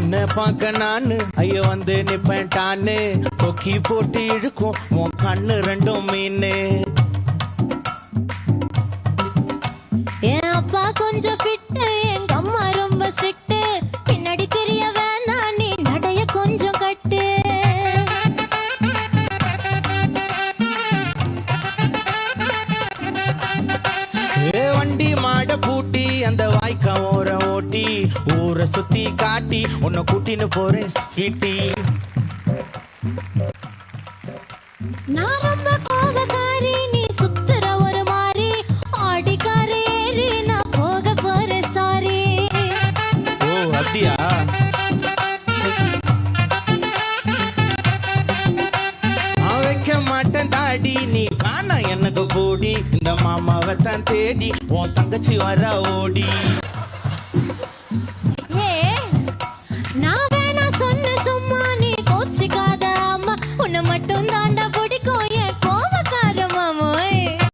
உன்னை பார்க்க நானு ஐயோ வந்து நிப்பேன் டான்னு கொக்கி போட்டு இழுக்கும் உன் கண்ணு ரெண்டும் மீனு. என் அப்பா கொஞ்சம் ஃபிட்டு, எங்க அம்மா ரொம்ப ஸ்ட்ரிக்ட். பின்னாடி தெரிய வேணா நீ நடைய கொஞ்சம் கட்டு. வண்டி மாட பூட்டி அந்த வாய்க்கா ஓர ஓட்டி ஊரை சுத்தி காட்டி உன்னை கூட்டின்னு போறேன் ஸ்வீட்டி. நான் ரொம்ப கோபக்காரி, நீ சுத்துற ஒரு மாதிரி. ஆடிக்கார ஏறி நான் போக போறேன் சாரி. ஓ அப்படியா? நான் வைக்க மாட்டேன் தாடி, நீ வேணா எனக்கு போடி. இந்த மாமாவை தான் தேடி உன் தங்கச்சி வர ஓடி.